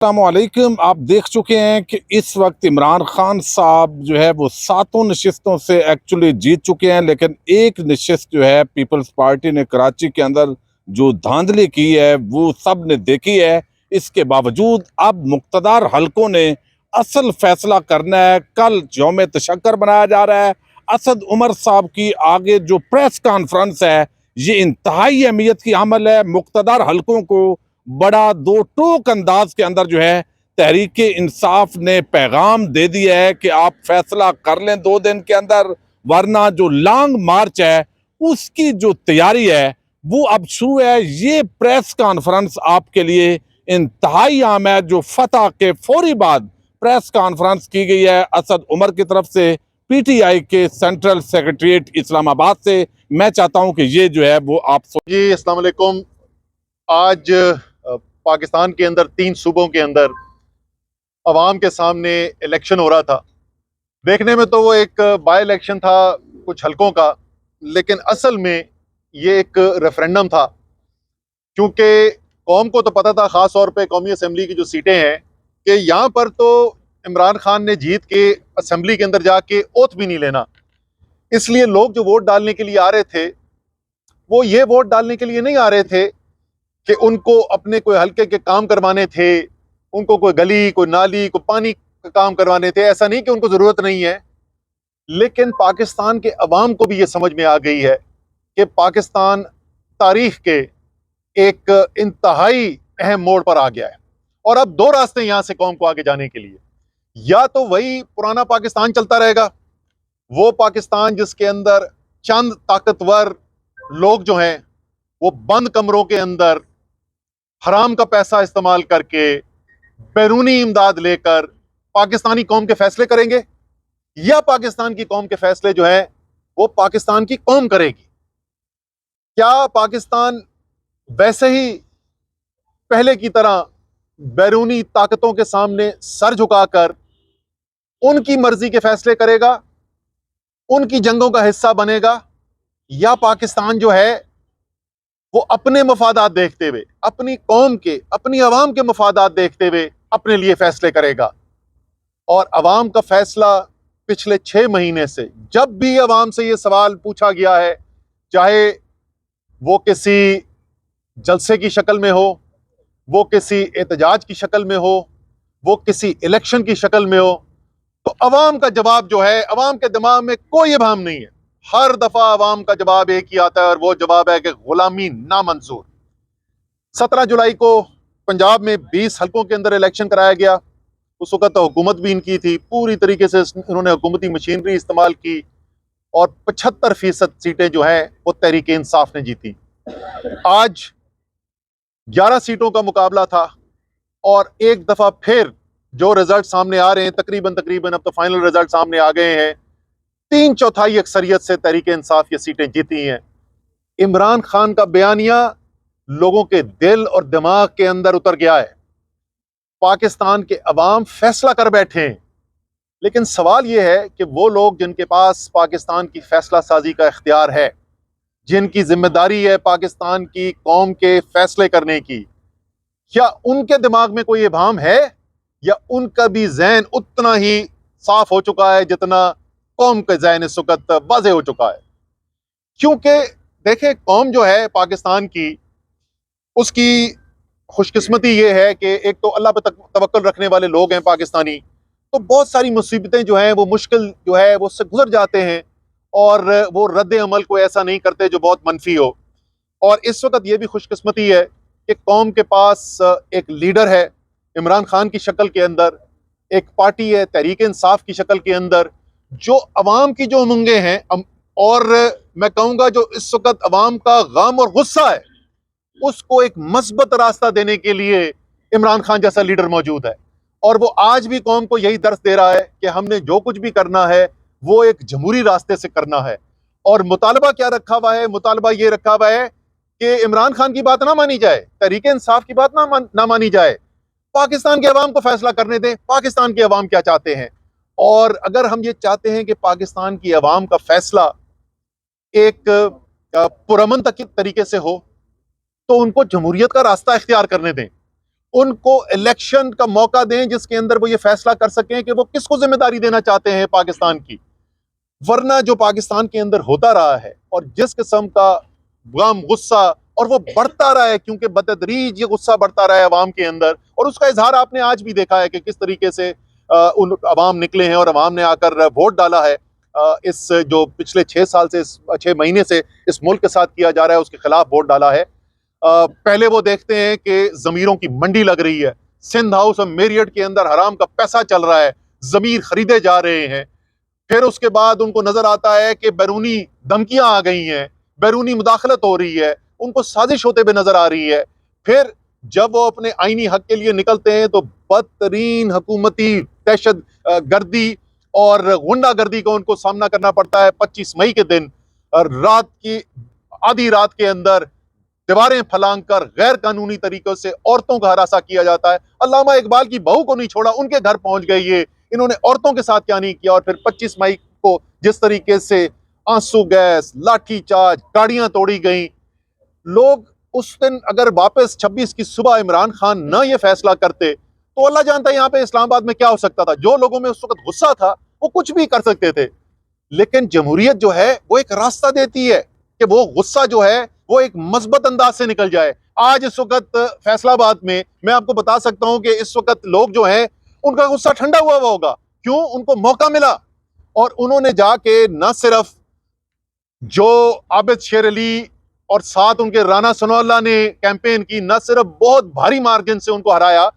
अस्सलामुअलैकुम। आप देख चुके हैं कि इस वक्त इमरान खान साहब जो है वो सातों नशिस्तों से एक्चुअली जीत चुके हैं, लेकिन एक नशिस्त जो है पीपल्स पार्टी ने कराची के अंदर जो धांधली की है वो सब ने देखी है। इसके बावजूद अब मुख्तदार हलकों ने असल फैसला करना है। कल यौम तशक्कर मनाया जा रहा है। असद उमर साहब की आगे जो प्रेस कॉन्फ्रेंस है ये इंतहाई अहमियत की अमल है। मुख्तदार हलकों को बड़ा दो टोक अंदाज के अंदर जो है तहरीक इंसाफ ने पैगाम दे दिया है कि आप फैसला कर लें 2 दिन के अंदर, वरना जो लॉन्ग मार्च है उसकी जो तैयारी है वो अब शुरू है। ये प्रेस कॉन्फ्रेंस आपके लिए इंतहाई अहम है। जो फतह के फौरी बाद प्रेस कॉन्फ्रेंस की गई है असद उमर की तरफ से पीटीआई के सेंट्रल सेक्रेटरीट इस्लामाबाद से, मैं चाहता हूं कि ये जो है वो आप जी अस्सलाम वालेकुम। आज पाकिस्तान के अंदर 3 सूबों के अंदर अवाम के सामने इलेक्शन हो रहा था। देखने में तो वो एक बाय इलेक्शन था कुछ हलकों का, लेकिन असल में ये एक रेफरेंडम था। क्योंकि कौम को तो पता था, ख़ास तौर पे कौमी असम्बली की जो सीटें हैं, कि यहाँ पर तो इमरान खान ने जीत के असम्बली के अंदर जाके ओथ भी नहीं लेना। इसलिए लोग जो वोट डालने के लिए आ रहे थे वो ये वोट डालने के लिए नहीं आ रहे थे कि उनको अपने कोई हल्के के काम करवाने थे, उनको कोई गली, कोई नाली, कोई पानी का काम करवाने थे। ऐसा नहीं कि उनको ज़रूरत नहीं है, लेकिन पाकिस्तान के अवाम को भी ये समझ में आ गई है कि पाकिस्तान तारीख के एक इंतहाई अहम मोड़ पर आ गया है। और अब 2 रास्ते यहाँ से कौम को आगे जाने के लिए, या तो वही पुराना पाकिस्तान चलता रहेगा, वो पाकिस्तान जिसके अंदर चंद ताकतवर लोग जो हैं वो बंद कमरों के अंदर हराम का पैसा इस्तेमाल करके बैरूनी इमदाद लेकर पाकिस्तानी कौम के फैसले करेंगे, या पाकिस्तान की कौम के फैसले जो है वो पाकिस्तान की कौम करेगी। क्या पाकिस्तान वैसे ही पहले की तरह बैरूनी ताकतों के सामने सर झुकाकर उनकी मर्जी के फैसले करेगा, उनकी जंगों का हिस्सा बनेगा, या पाकिस्तान जो है वो अपने मफादात देखते हुए, अपनी कौम के, अपनी आवाम के मफादात देखते हुए अपने लिए फैसले करेगा। और अवाम का फैसला पिछले 6 महीने से जब भी अवाम से ये सवाल पूछा गया है, चाहे वो किसी जलसे की शक्ल में हो, वो किसी एहतजाज की शक्ल में हो, वो किसी इलेक्शन की शक्ल में हो, तो अवाम का जवाब जो है, अवाम के दिमाग में कोई इबाम नहीं है। हर दफा अवाम का जवाब एक ही आता है, और वो जवाब है कि गुलामी नामंजूर। 17 जुलाई को पंजाब में 20 हलकों के अंदर इलेक्शन कराया गया। उस वक्त तो हुकूमत भी इनकी थी, पूरी तरीके से इन्होंने हुकूमती मशीनरी इस्तेमाल की, और 75% सीटें जो हैं वो तहरीक इंसाफ ने जीती। आज 11 सीटों का मुकाबला था, और एक दफा फिर जो रिजल्ट सामने आ रहे हैं, तकरीबन अब तो फाइनल रिजल्ट सामने आ गए हैं, 3/4 अक्सरियत से तहरीक इंसाफ ये सीटें जीती हैं। इमरान खान का बयानिया लोगों के दिल और दिमाग के अंदर उतर गया है। पाकिस्तान के अवाम फैसला कर बैठे हैं, लेकिन सवाल यह है कि वो लोग जिनके पास पाकिस्तान की फैसला साजी का इख्तियार है, जिनकी जिम्मेदारी है पाकिस्तान की कौम के फैसले करने की, क्या उनके दिमाग में कोई इबाम है, या उनका भी जहन उतना ही साफ हो चुका है जितना कौम का जहन इस वक्त वाज़ेह हो चुका है? क्योंकि देखें, कौम जो है पाकिस्तान की, उसकी खुशकिस्मती ये है कि एक तो अल्लाह पर तवक्कुल रखने वाले लोग हैं पाकिस्तानी, तो बहुत सारी मुसीबतें जो हैं वो मुश्किल जो है वो उससे गुजर जाते हैं, और वो रद्द अमल को ऐसा नहीं करते जो बहुत मनफी हो। और इस वक्त ये भी खुशकिस्मती है कि कौम के पास एक लीडर है इमरान खान की शक्ल के अंदर, एक पार्टी है तहरीक इंसाफ की शक्ल के अंदर, जो अवाम की जो उमंगे हैं, और मैं कहूँगा जो इस वक्त अवाम का गम और गुस्सा है, उसको एक मस्बत रास्ता देने के लिए इमरान खान जैसा लीडर मौजूद है। और वो आज भी कौम को यही दर्श दे रहा है कि हमने जो कुछ भी करना है वो एक जमहूरी रास्ते से करना है। और मुतालबा क्या रखा हुआ है? मुतालबा ये रखा हुआ है कि इमरान खान की बात ना मानी जाए, तहरीक इंसाफ की बात ना मानी जाए, पाकिस्तान के अवाम को फैसला करने दें, पाकिस्तान के अवाम क्या चाहते हैं। और अगर हम ये चाहते हैं कि पाकिस्तान की अवाम का फैसला एक पुरअमन तरीके से हो, तो उनको जमहूरियत का रास्ता इख्तियार करने दें। उनको इलेक्शन का मौका दें जिसके अंदर वो ये फैसला कर सकें कि वो किसको जिम्मेदारी देना चाहते हैं पाकिस्तान की। वरना जो पाकिस्तान के अंदर होता रहा है और जिस किस्म का गम, गुस्सा, और वो बढ़ता रहा है, क्योंकि बतदरीज ये गुस्सा बढ़ता रहा है अवाम के अंदर, और उसका इजहार आपने आज भी देखा है कि किस तरीके से उन अवाम निकले हैं और अवाम ने आकर वोट डाला है। इस जो पिछले 6 साल से 6 महीने से इस मुल्क के साथ किया जा रहा है उसके खिलाफ वोट डाला है। पहले वो देखते हैं कि जमीरों की मंडी लग रही है, सिंध हाउस और मेरियट के अंदर हराम का पैसा चल रहा है, जमीर खरीदे जा रहे हैं। फिर उसके बाद उनको नजर आता है कि बैरूनी धमकियां आ गई हैं, बैरूनी मुदाखलत हो रही है, उनको साजिश होते हुए नजर आ रही है। फिर जब वो अपने आईनी हक के लिए निकलते हैं तो बदतरीन हुकूमती दहशत गर्दी और गुंडागर्दी का उनको सामना करना पड़ता है। 25 मई के दिन रात की आधी रात के अंदर दीवारें फलांग कर गैर कानूनी तरीकों से औरतों का हरासा किया जाता है। अल्लामा इकबाल की बहू को नहीं छोड़ा, उनके घर पहुंच गए ये, इन्होंने औरतों के साथ क्या नहीं किया। और फिर 25 मई को जिस तरीके से आंसू गैस, लाठीचार्ज, गाड़ियां तोड़ी गई, लोग उस दिन अगर वापस 26 की सुबह इमरान खान न ये फैसला करते तो अल्लाह जानता है यहाँ पे इस्लामाबाद में क्या हो सकता था। जो लोगों में उस वक्त गुस्सा था वो कुछ भी कर सकते थे, लेकिन जमहूरियत जो है वो एक रास्ता देती है कि वो गुस्सा जो है वो एक मस्बत अंदाज से निकल जाए। आज इस वक्त फैसलाबाद में मैं आपको बता सकता हूं कि इस वक्त लोग जो हैं उनका गुस्सा ठंडा हुआ होगा, क्यों? उनको मौका मिला और उन्होंने जाके न सिर्फ जो आबिद शेर अली और साथ उनके राना सनाउल्लाह ने कैंपेन की, न सिर्फ बहुत भारी मार्जिन से उनको हराया,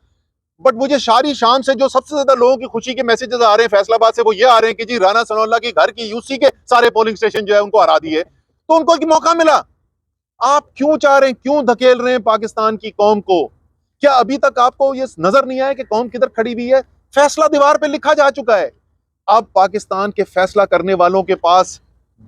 बट मुझे शारी शाम से जो सबसे ज्यादा लोगों की खुशी के मैसेजेस आ रहे हैं फैसलाबाद से वो ये आ रहे हैं कि जी राना सनाउल्लाह की घर की यूसी के सारे पोलिंग स्टेशन जो है उनको हरा दिए, तो उनको एक मौका मिला। आप क्यों चाह रहे हैं, क्यों धकेल रहे हैं पाकिस्तान की कौम को? क्या अभी तक आपको ये नजर नहीं आया कि कौम किधर खड़ी हुई है? फैसला दीवार पे लिखा जा चुका है। अब पाकिस्तान के फैसला करने वालों के पास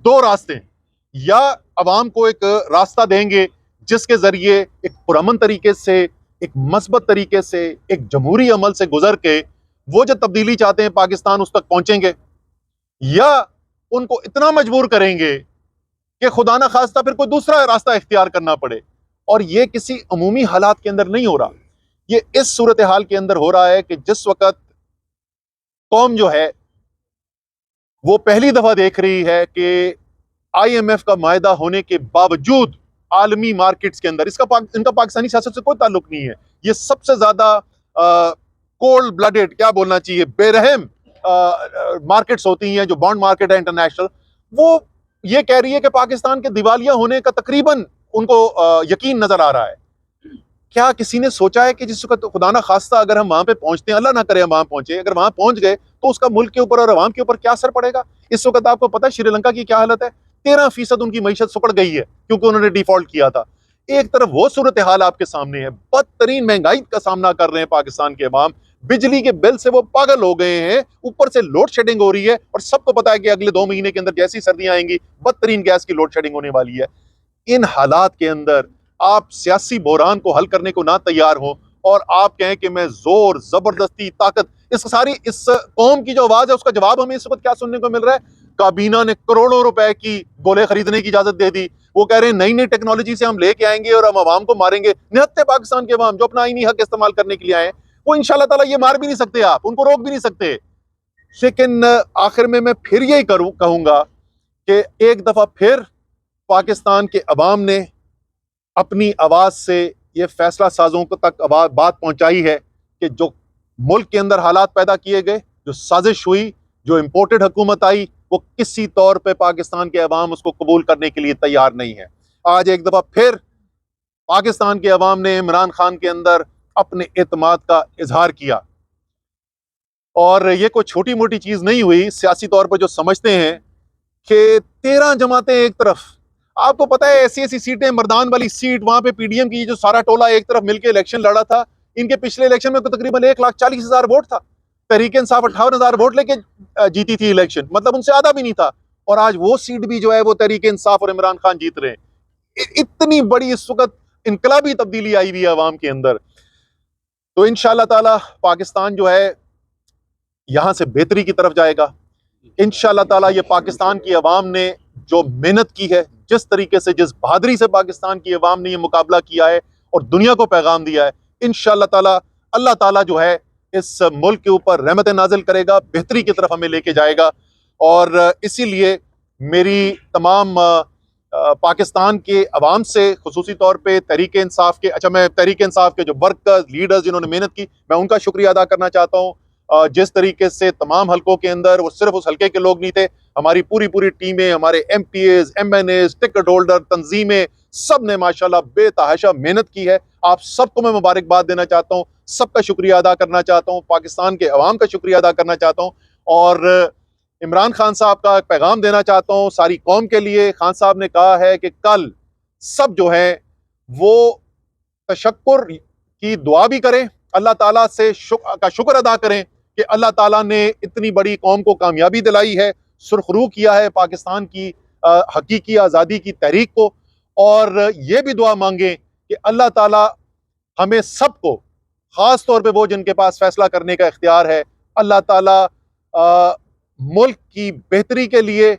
दो रास्ते हैं, या अवाम को एक रास्ता देंगे जिसके जरिए एक पुरअमन तरीके से, एक मस्बत तरीके से, एक जमहूरी अमल से गुजर के वो जो तब्दीली चाहते हैं पाकिस्तान उस तक पहुंचेंगे, या उनको इतना मजबूर करेंगे कि खुदा ना खास्ता फिर कोई दूसरा रास्ता इख्तियार करना पड़े। और ये किसी अमूमी हालात के अंदर नहीं हो रहा, ये इस सूरत हाल के अंदर हो रहा है कि जिस वक्त कौम जो है वो पहली दफा देख रही है कि IMF का मायदा होने के बावजूद आलमी मार्केट्स के अंदर इनका पाकिस्तानी सियासत से कोई ताल्लुक नहीं है। ये सबसे ज्यादा कोल्ड ब्लडेड, क्या बोलना चाहिए, बेरहम मार्केट्स होती हैं जो बॉन्ड मार्केट है इंटरनेशनल, वो ये कह रही है कि पाकिस्तान के दिवालिया होने का तकरीबन उनको यकीन नजर आ रहा है। क्या किसी ने सोचा है कि जिस वक्त खुदा ना खास्ता अगर हम वहां पे पहुंचते हैं, अल्लाह ना करे हम वहां पहुंचे, अगर वहां पहुंच गए तो उसका मुल्क के ऊपर और अवाम के ऊपर क्या असर पड़ेगा? इस वक्त आपको पता है श्रीलंका की क्या हालत है? 13% उनकी मईशत सुकड़ गई है क्योंकि उन्होंने डिफॉल्ट किया था। एक तरफ वो सूरत हाल आपके सामने है, बदतरीन महंगाई का सामना कर रहे हैं पाकिस्तान के अवाम, बिजली के बिल से वो पागल हो गए हैं, ऊपर से लोड शेडिंग हो रही है और सबको पता है कि अगले 2 महीने के अंदर जैसी सर्दियां आएंगी बदतरीन गैस की लोड शेडिंग होने वाली है। इन हालात के अंदर आप सियासी बहरान को हल करने को ना तैयार हो और आप कहें कि मैं जोर, जबरदस्ती, ताकत, इस कौम की जो आवाज है उसका जवाब हमें इस वक्त क्या सुनने को मिल रहा है? काबीना ने करोड़ों रुपए की गोले खरीदने की इजाजत दे दी। वो कह रहे हैं नई नई टेक्नोलॉजी से हम लेके आएंगे और हम अवाम को मारेंगे। निहत्ते पाकिस्तान के अवाम जो अपना आईनी हक इस्तेमाल करने के लिए आए, वो इंशाल्लाह ताला ये मार भी नहीं सकते, आप उनको रोक भी नहीं सकते। लेकिन आखिर में मैं फिर यही कहूंगा कि एक दफा फिर पाकिस्तान के अवाम ने अपनी आवाज से ये फैसला साजों को तक बात पहुंचाई है कि जो मुल्क के अंदर हालात पैदा किए गए, जो साजिश हुई, जो इंपोर्टेड हुकूमत आई, वो किसी तौर पे पाकिस्तान के अवाम उसको कबूल करने के लिए तैयार नहीं है। आज एक दफा फिर पाकिस्तान के अवाम ने इमरान खान के अंदर अपने एतमाद का इजहार किया और ये कोई छोटी मोटी चीज नहीं हुई। सियासी तौर पर जो समझते हैं कि 13 जमातें एक तरफ, आपको पता है ऐसी सीटें, मर्दान वाली सीट, वहां पे PDM की जो सारा टोला एक तरफ मिलकर इलेक्शन लड़ा था, इनके पिछले इलेक्शन में तो तकरीबन 1,40,000 वोट था, तहरीक इंसाफ 58,000 वोट लेके जीती थी इलेक्शन, मतलब उनसे आधा भी नहीं था। और आज वो सीट भी जो है वो तहरीक इंसाफ और इमरान खान जीत रहे हैं। इतनी बड़ी इस वक्त इनकलाबी तब्दीली आई हुई है अवाम के अंदर। तो इंशाअल्लाह ताला पाकिस्तान जो है यहां से बेहतरी की तरफ जाएगा इंशाअल्लाह ताला। ये पाकिस्तान की अवाम ने जो मेहनत की है, जिस तरीके से, जिस बहादुरी से पाकिस्तान की अवाम ने ये मुकाबला किया है और दुनिया को पैगाम दिया है इंशाअल्लाह ताला अल्लाह ताला जो है इस मुल्क के ऊपर रहमत नाजिल करेगा, बेहतरी की तरफ हमें लेके जाएगा। और इसीलिए मेरी तमाम पाकिस्तान के अवाम से, खुसूसी तौर पे तहरीक इंसाफ के, मैं तहरीक इंसाफ के जो वर्कर्स, लीडर्स जिन्होंने मेहनत की, मैं उनका शुक्रिया अदा करना चाहता हूँ। जिस तरीके से तमाम हलकों के अंदर, वो सिर्फ उस हल्के के लोग नहीं थे, हमारी पूरी पूरी टीमें, हमारे MPAs, MNAs, टिकट होल्डर, तंजीमें, सब ने माशाल्लाह बेतहाशा मेहनत की है। आप सबको मैं मुबारकबाद देना चाहता हूँ, सबका शुक्रिया अदा करना चाहता हूँ, पाकिस्तान के अवाम का शुक्रिया अदा करना चाहता हूँ। और इमरान खान साहब का एक पैगाम देना चाहता हूँ सारी कौम के लिए। खान साहब ने कहा है कि कल सब जो है वो तशक्कुर की दुआ भी करें, अल्लाह ताला से शुक्र अदा करें कि अल्लाह ताला ने इतनी बड़ी कौम को कामयाबी दिलाई है, सुरखरू किया है पाकिस्तान की हकीकी आज़ादी की तहरीक को। और ये भी दुआ मांगे कि अल्लाह ताला हमें सबको, ख़ास तौर पे वो जिनके पास फैसला करने का इख्तियार है, अल्लाह ताला मुल्क की बेहतरी के लिए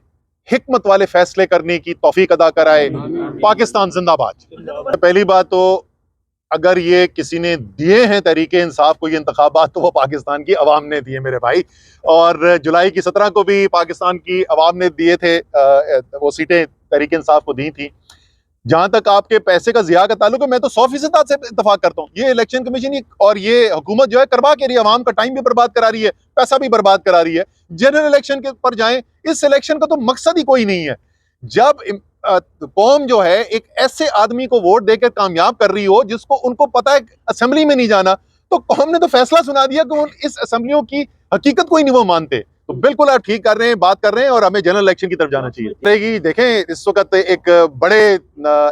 हिकमत वाले फैसले करने की तौफीक अदा कराए। पाकिस्तान जिंदाबाद। पहली बात तो अगर ये किसी ने दिए हैं तहरीके इंसाफ को ये इंतखाबात, तो वो पाकिस्तान की अवाम ने दिए मेरे भाई। और जुलाई की 17 को भी पाकिस्तान की अवाम ने दिए थे, वो सीटें तहरीके इंसाफ को दी थी। जहां तक आपके पैसे का जिया का ताल्लुक है, मैं तो 100% से इतफाक करता हूँ। ये इलेक्शन कमीशन और ये हुकूमत जो है करवा के रही है, अवाम का टाइम भी बर्बाद करा रही है, पैसा भी बर्बाद करा रही है। जनरल इलेक्शन के पर जाएं, इस इलेक्शन का तो मकसद ही कोई नहीं है। जब कौम जो है एक ऐसे आदमी को वोट देकर कामयाब कर रही हो जिसको उनको पता है असेंबली में नहीं जाना, तो कौम ने तो फैसला सुना दिया कि इस असेंबलियों की हकीकत कोई नहीं वो मानते। तो बिल्कुल आप ठीक कर रहे हैं, बात कर रहे हैं, और हमें जनरल इलेक्शन की तरफ जाना चाहिए। देखें, इस वक्त एक बड़े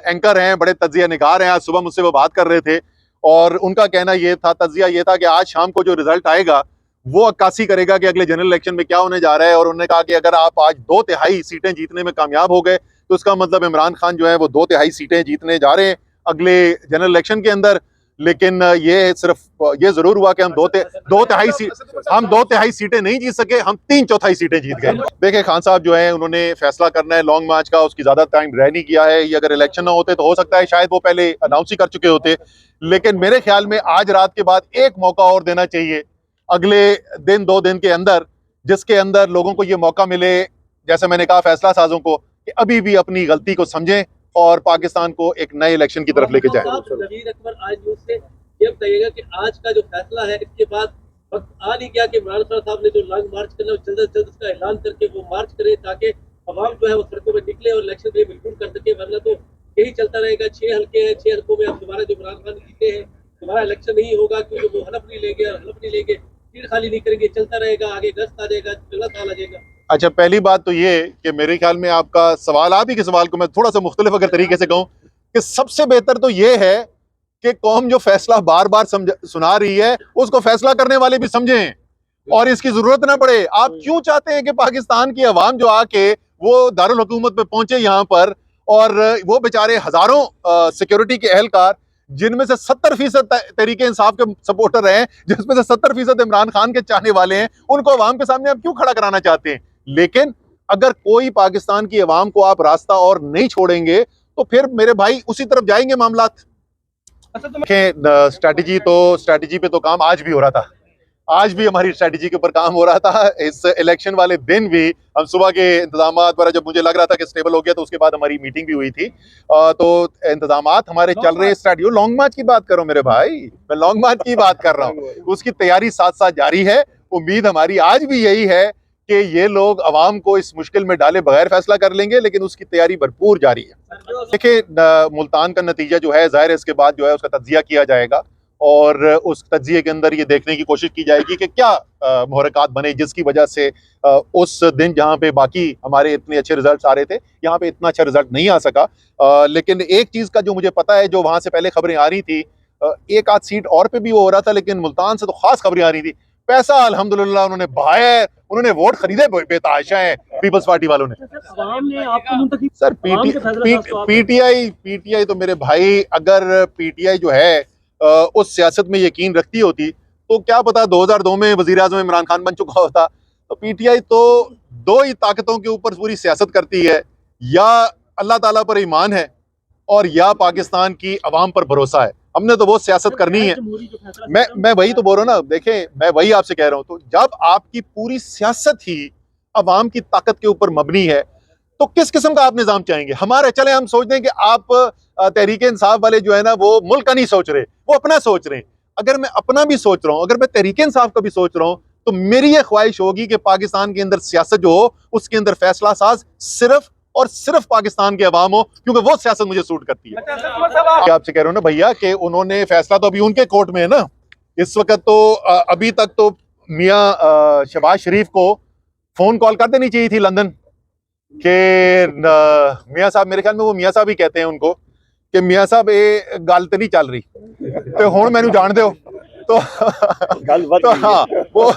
एंकर हैं, बड़े तज्जिया निगार हैं, आज सुबह मुझसे वो बात कर रहे थे और उनका कहना ये था, तज्जिया ये था कि आज शाम को जो रिजल्ट आएगा वो अक्कासी करेगा कि अगले जनरल इलेक्शन में क्या होने जा रहा है। और उन्होंने कहा कि अगर आप आज 2/3 सीटें जीतने में कामयाब हो गए तो इसका मतलब इमरान खान जो है वो 2/3 सीटें जीतने जा रहे हैं अगले जनरल इलेक्शन के अंदर। लेकिन ये सिर्फ ये जरूर हुआ कि हम दो तिहाई सीटें नहीं जीत सके, हम 3/4 सीटें जीत गए। देखिए, खान साहब जो है उन्होंने फैसला करना है लॉन्ग मार्च का, उसकी ज्यादा टाइम रह नहीं किया है। ये अगर इलेक्शन ना होते तो हो सकता है शायद वो पहले अनाउंस ही कर चुके होते। लेकिन मेरे ख्याल में आज रात के बाद एक मौका और देना चाहिए, अगले दिन 2 दिन के अंदर, जिसके अंदर लोगों को ये मौका मिले, जैसे मैंने कहा फैसला साजों को, कि अभी भी अपनी गलती को समझें और पाकिस्तान को एक नए इलेक्शन की तरफ लेके जाएं। नज़ीर अकबर आज न्यूज़ से ये बताइएगा कि आज का जो फैसला है, इसके बाद वक्त आ नहीं गया कि इमरान खान साहब ने जो लॉन्ग मार्च करना है जल्द से जल्द उसका ऐलान करके वो मार्च करे, ताकि अवाम जो है वो सड़कों में निकले और इलेक्शन के लिए बिल्कुल कर सके। वरना तो यही चलता रहेगा, 6 हल्के हैं, 6 हल्कों में अब दोबारा जो इमरान खान जीते हैं दोबारा इलेक्शन नहीं होगा, क्योंकि वो हलफ नहीं लेंगे, सीट खाली नहीं करेंगे, चलता रहेगा, आगे अगस्त आ जाएगा, अगला साल आ जाएगा। अच्छा, पहली बात तो ये कि मेरे ख्याल में आपका सवाल, आप ही के सवाल को मैं थोड़ा सा मुख्तलिफ अगर तरीके से कहूँ कि सबसे बेहतर तो ये है कि कौम जो फैसला बार बार सुना रही है उसको फैसला करने वाले भी समझें और इसकी जरूरत ना पड़े। आप क्यों चाहते हैं कि पाकिस्तान की अवाम जो आके वो दारुल हुकूमत पे पहुंचे यहाँ पर, और वो बेचारे हजारों सिक्योरिटी के एहलकार, जिनमें से 70% तहरीके इंसाफ के सपोर्टर हैं, जिसमें से 70% इमरान खान के चाहने वाले हैं, उनको अवाम के सामने आप क्यों खड़ा कराना चाहते हैं? लेकिन अगर कोई पाकिस्तान की अवाम को आप रास्ता और नहीं छोड़ेंगे तो फिर मेरे भाई उसी तरफ जाएंगे मामलात। स्ट्रैटेजी पे तो काम आज भी हो रहा था, आज भी हमारी स्ट्रैटेजी के ऊपर काम हो रहा था। इस इलेक्शन वाले दिन भी हम सुबह के इंतजामात पर, जब मुझे लग रहा था कि स्टेबल हो गया, तो उसके बाद हमारी मीटिंग भी हुई थी। तो इंतजामात हमारे चल रहे, स्ट्रैटेजी, लॉन्ग मार्च की बात करो मेरे भाई, मैं लॉन्ग मार्च की बात कर रहा हूँ, उसकी तैयारी साथ साथ जारी है। उम्मीद हमारी आज भी यही है कि ये लोग अवाम को इस मुश्किल में डाले बगैर फैसला कर लेंगे, लेकिन उसकी तैयारी भरपूर जारी है। देखिए, मुल्तान का नतीजा जो है, जाहिर है इसके बाद जो है उसका तज्जिया किया जाएगा और उस तज्जिए के अंदर ये देखने की कोशिश की जाएगी कि क्या मुहरकात बने जिसकी वजह से उस दिन जहाँ पे बाकी हमारे इतने अच्छे रिजल्ट आ रहे थे, यहाँ पे इतना अच्छा रिजल्ट नहीं आ सका। लेकिन एक चीज़ का जो मुझे पता है, जो वहाँ से पहले खबरें आ रही थी, एक आध सीट और पे भी वो हो रहा था, लेकिन मुल्तान से तो खास खबरें आ रही थी। पैसा अल्हम्दुलिल्लाह उन्होंने बहाया है, उन्होंने वोट खरीदे बेतहाशा है पीपल्स पार्टी वालों ने। सर पीटीआई तो मेरे भाई, अगर पीटीआई जो है उस सियासत में यकीन रखती होती तो क्या पता 2002 में वजीर आज़म इमरान खान बन चुका होता। तो पीटीआई तो 2 ही ताकतों के ऊपर पूरी सियासत करती है, या अल्लाह ताला पर ईमान है और या पाकिस्तान की अवाम पर भरोसा है। हमने तो वो सियासत करनी है। मैं वही तो बोल रहा हूँ ना, देखें मैं वही आपसे कह रहा हूँ। तो जब आपकी पूरी सियासत ही अवाम की ताकत के ऊपर मबनी है तो किस किस्म का आप निजाम चाहेंगे? हमारे चले हम सोच दें कि आप तहरीक इंसाफ वाले जो है ना वो मुल्क का नहीं सोच रहे, वो अपना सोच रहे हैं। अगर मैं अपना भी सोच रहा हूँ, अगर मैं तहरीक इंसाफ का भी सोच रहा हूँ, तो मेरी ये ख्वाहिश होगी कि पाकिस्तान के अंदर सियासत जो हो उसके अंदर फैसला साज सिर्फ और सिर्फ पाकिस्तान के अवाम हो, क्योंकि वो सियासत मुझे सूट करती है। आपसे कह रहा हूँ ना भैया कि उन्होंने फैसला तो अभी उनके कोर्ट में है ना इस वक्त। तो अभी तक तो मियाँ शहबाज शरीफ को फोन कॉल कर देनी चाहिए थी लंदन के मियाँ साहब, मेरे ख्याल में वो मियाँ साहब ही कहते हैं उनको, कि मियाँ साहब ये गल तो नहीं चल रही तो हुण मैनू जान दो। तो हाँ वो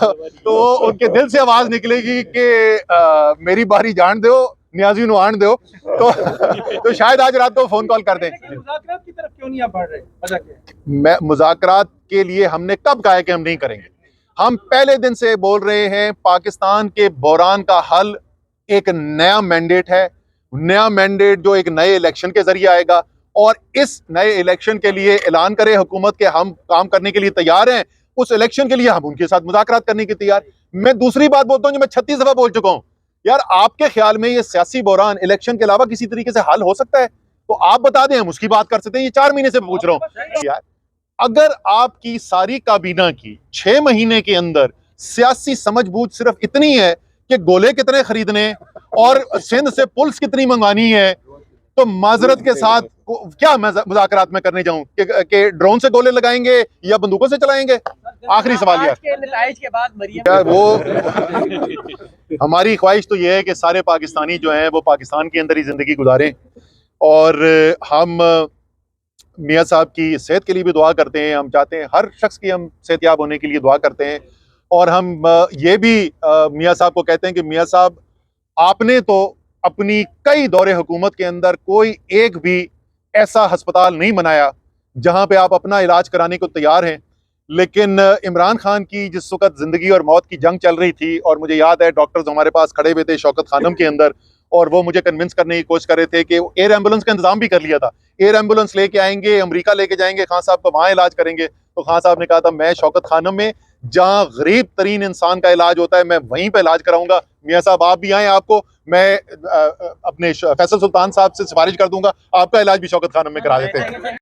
उनके दिल से आवाज निकलेगी कि मेरी बारी जान दो, नियाजी नु आन दो। तो शायद आज रात को फोन कॉल कर दें। मुज़ाकरात की तरफ क्यों नहीं आप बढ़ रहे? वजह क्या है? मैं मुज़ाकरात के लिए हमने कब कहा है कि हम नहीं करेंगे? हम पहले दिन से बोल रहे हैं पाकिस्तान के बहरान का हल एक नया मैंडेट है, नया मैंडेट जो एक नए इलेक्शन के जरिए आएगा, और इस नए इलेक्शन के लिए ऐलान करे हुकूमत के हम काम करने के लिए तैयार हैं। उस इलेक्शन के लिए हम उनके साथ मुज़ाकरात करने के तैयार। मैं दूसरी बात बोलता हूं जो मैं 36 दफा बोल चुका हूं, यार आपके ख्याल में ये सियासी बहरान इलेक्शन के अलावा किसी तरीके से हल हो सकता है? तो आप बता दें, हम उसकी बात कर सकते हैं। ये 4 महीने से पूछ रहा हूं यार, अगर आपकी सारी काबीना की 6 महीने के अंदर सियासी समझबूझ सिर्फ इतनी है कि गोले कितने खरीदने और सिंध से पुल्स कितनी मंगवानी है, तो माजरत के साथ क्या मुज़ाकरात में करने जाऊं कि ड्रोन से गोले लगाएंगे या बंदूकों से चलाएंगे? आखिरी सवाल यार, के नताइज के बाद मरियम यार वो हमारी ख्वाहिश तो ये है कि सारे पाकिस्तानी जो हैं वो पाकिस्तान के अंदर ही जिंदगी गुजारें, और हम मियाँ साहब की सेहत के लिए भी दुआ करते हैं। हम चाहते हैं हर शख्स की हम सेहतयाब होने के लिए दुआ करते हैं, और हम ये भी मियाँ साहब को कहते हैं कि मियाँ साहब आपने तो अपनी कई दौरे हुकूमत के अंदर कोई एक भी ऐसा अस्पताल नहीं बनाया जहां पे आप अपना इलाज कराने को तैयार हैं। लेकिन इमरान खान की जिस वक्त जिंदगी और मौत की जंग चल रही थी, और मुझे याद है डॉक्टर्स हमारे पास खड़े हुए थे शौकत खानम के अंदर, और वो मुझे कन्विंस करने की कोशिश कर रहे थे कि एयर एम्बुलेंस का इंतजाम भी कर लिया था, एयर एम्बुलेंस लेके आएंगे, अमेरिका लेके जाएंगे खान साहब को, वहां इलाज करेंगे। तो खान साहब ने कहा था मैं शौकत खानम में जहां गरीब तरीन इंसान का इलाज होता है मैं वहीं पे इलाज कराऊंगा। मियाँ साहब आप भी आए, आपको मैं अपने फैसल सुल्तान साहब से सिफारिश कर दूंगा, आपका इलाज भी शौकत खानम में करा देते हैं।